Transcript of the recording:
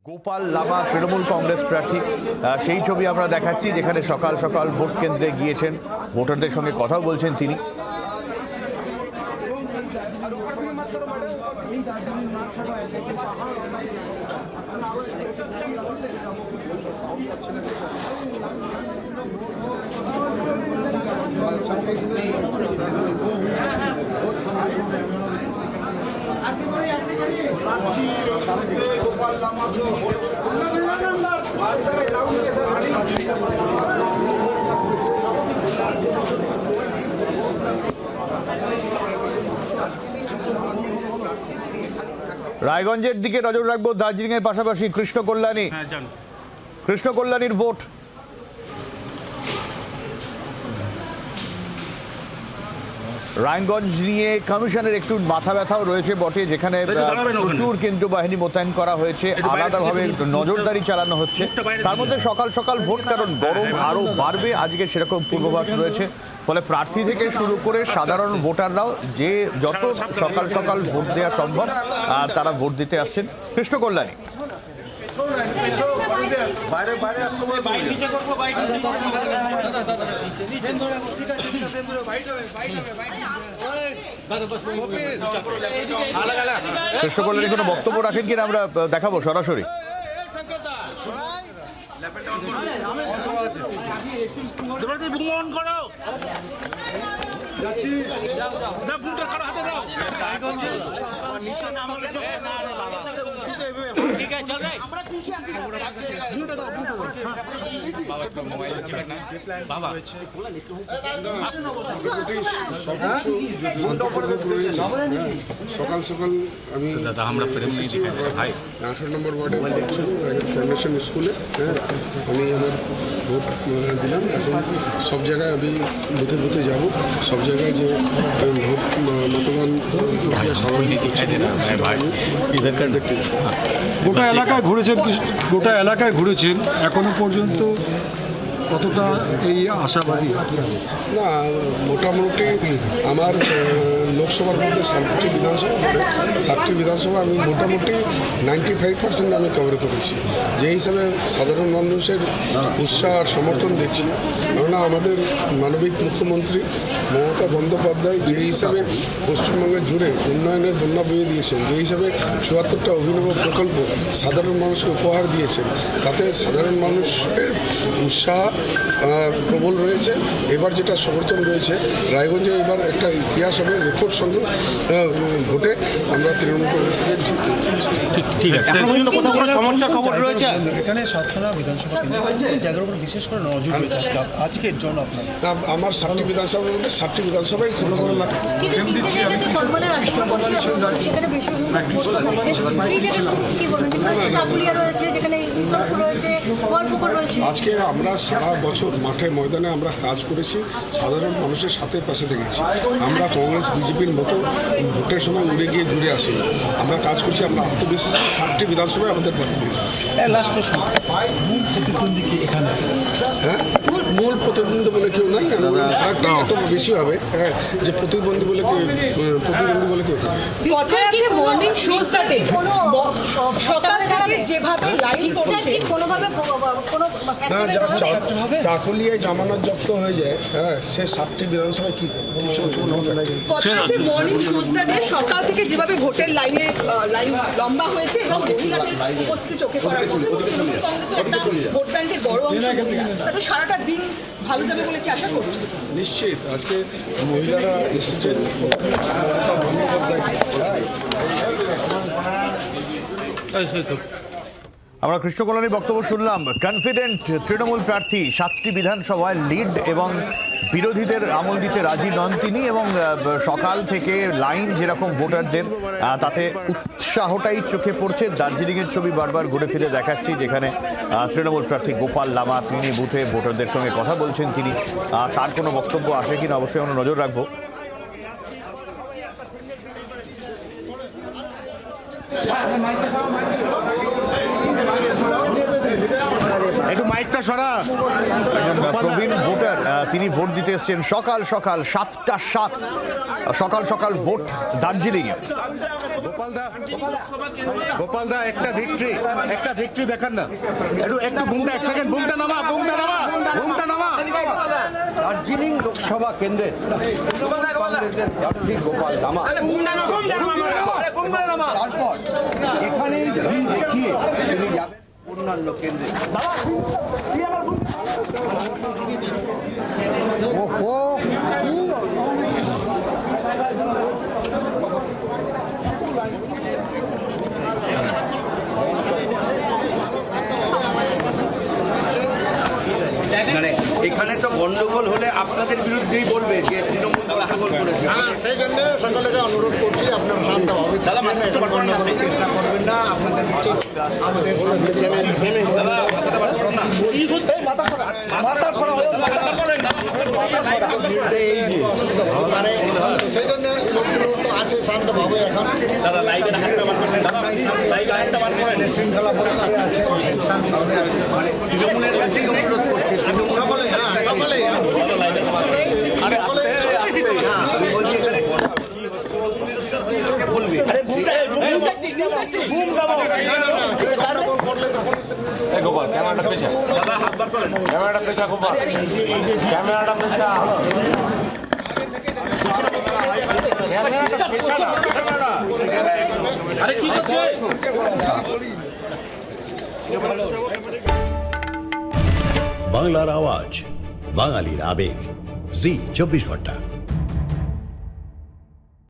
গোপাল লামা তৃণমূল কংগ্রেস প্রার্থী, সেই ছবি আমরা দেখাচ্ছি যেখানে সকাল সকাল ভোট কেন্দ্রে গিয়েছেন, ভোটারদের সঙ্গে কথাও বলছেন তিনি। রায়গঞ্জের দিকে নজর রাখবো, দার্জিলিং এর পাশাপাশি কৃষ্ণকল্যাণীর ভোট। রায়গঞ্জ নিয়ে কমিশনের একটু মাথা ব্যথাও রয়েছে বটে, যেখানে প্রচুর কেন্দ্রীয় বাহিনী মোতায়েন করা হয়েছে, আলাদাভাবে নজরদারি চালানো হচ্ছে। তার মধ্যে সকাল সকাল ভোট, কারণ গরম আরও বাড়বে আজকে সেরকম পূর্বাভাস রয়েছে। ফলে প্রার্থী থেকে শুরু করে সাধারণ ভোটাররাও যে যত সকাল সকাল ভোট দেওয়া সম্ভব তারা ভোট দিতে আসছেন কৃষ্ণকল্যাণী। কৃষ্ণকল্যাণী কোনো বক্তব্য রাখেন কিনা আমরা দেখাবো সরাসরি। সকাল সকাল আমি 18 নম্বর ওয়ার্ডে ফাউন্ডেশন স্কুলে আমি আমার ভোট দিলাম। এখন সব জায়গায় আমি বুথে বুথে যাব, সব জায়গায় যে ভোট মতদান প্রক্রিয়া স্বাভাবিক দেখতে। গোটা এলাকায় ঘুরেছেন, এখনো পর্যন্ত কতটা এই আশাবাদী? না, মোটামুটি আমার লোকসভার মধ্যে 7টি বিধানসভা আমি মোটামুটি 95% আমি কভার করেছি। যে হিসাবে সাধারণ মানুষের উৎসাহ আর সমর্থন দেখছি, কেননা আমাদের মানবিক মুখ্যমন্ত্রী মমতা বন্দ্যোপাধ্যায় যে হিসাবে পশ্চিমবঙ্গের জুড়ে উন্নয়নের বন্যা বয়ে দিয়েছেন, যে হিসাবে 74টা অভিনব প্রকল্প সাধারণ মানুষকে উপহার দিয়েছেন, তাতে সাধারণ মানুষের উৎসাহ প্রবল রয়েছে। এবার যেটা সমর্থন রয়েছে রায়গঞ্জে, এবার একটা ইতিহাস হবে, রেকর্ড সঙ্গে ভোটে আমরা তৃণমূল কংগ্রেস থেকে জিততে। ঠিক আছে, সমস্যার খবর রয়েছে এখানে সাতখানা বিধানসভা জায়গার উপর বিশেষ করে নজর রয়েছে আজকের জন্য আপনার। আমার 7টি বিধানসভার মধ্যে 7টি বিধানসভায় কোনো লাগে, আজকে আমরা সারা বছর মাঠে ময়দানে আমরা কাজ করেছি, সাধারণ মানুষের সাথে পাশে থেকেছি। আমরা কংগ্রেস বিজেপির মতো ভোটের সময় উড়ে গিয়ে জুড়ে আসি, আমরা কাজ করছি, আমরা আত্মবিশ্বাসী। 7টি বিধানসভায় আমাদের লাস্ট প্রশ্ন, মূল প্রতিদ্বন্দ্বী কি এখানে? হ্যাঁ, মূল প্রতিদ্বন্দ্বী বলে কেউ নাই, এত বেশি হবে যে প্রতিদ্বন্দ্বী বলে কেউ কথা আছে মর্নিং শোজ দ্যাটে সকাল থেকে যেভাবে লাইন পড়ছে কোনোভাবে চাকুলিয়ায় জামানত জব্দ হয়ে যায়, সে 7টি বিধানসভায় কি কিছু কথা আছে মর্নিং শোজ দ্যাটে সকাল থেকে যেভাবে ভোটের লাইন লম্বা হয়েছে এবং মহিলাদের উপস্থিতি চোখে পড়ার ভোট ব্যাংকের বড় অংশ তাতে সারাটা দিন ভালো যাবে বলে কি আশা করছি? নিশ্চিত, আজকে মহিলারা এসেছেন। আমরা কৃষ্ণকল্যাণীর বক্তব্য শুনলাম। কনফিডেন্ট তৃণমূল প্রার্থী, 7টি বিধানসভায় লিড এবং বিরোধীদের আমল দিতে রাজি নন তিনি, এবং সকাল থেকে লাইন যেরকম ভোটারদের, তাতে উৎসাহটাই চোখে পড়ছে। দার্জিলিংয়ের ছবি বারবার ঘুরে ফিরে দেখাচ্ছি, যেখানে তৃণমূল প্রার্থী গোপাল লামা তিনি বুথে ভোটারদের সঙ্গে কথা বলছেন। তিনি তার কোনো বক্তব্য আসে কিনা অবশ্যই আমরা নজর রাখবো। একটু মাইকটা সরা। একজন প্রবীণ ভোটার তিনি ভোট দিতে এসছেন সকাল সকাল 7:07 সকাল সকাল ভোট দার্জিলিংয়ে। গোপালদা একটা ভিক্টরি দেখান না। একটু ঘুমটা, এক সেকেন্ড, ঘুমটা নামা। দার্জিলিং লোকসভা কেন্দ্রের কংগ্রেসের প্রার্থী গোপাল দামা। তারপর এখানে ভিড় দেখিয়ে তিনি যাবেন অন্যান্য কেন্দ্রে। মানে এখানে তো গন্ডগোল হলে আপনাদের বিরুদ্ধেই বলবে যে তৃণমূল গন্ডগোল করেছে। সেই জন্য সকলকে অনুরোধ করছি আপনারা শান্তভাবে গন্ডগোলের চেষ্টা করবেন না। আপনাদের আমাদের সেই জন্য লোকগুলো তো আছে শান্তভাবে এখন শৃঙ্খলা বলে আছে শান্তভাবে আছে তৃণমূলের কাছেই অনুরোধ করছে। সকলে সকলেই বলছি এখানে বলবে বাংলার আওয়াজ, বাঙালির আবেগ, জি 24 ঘন্টা।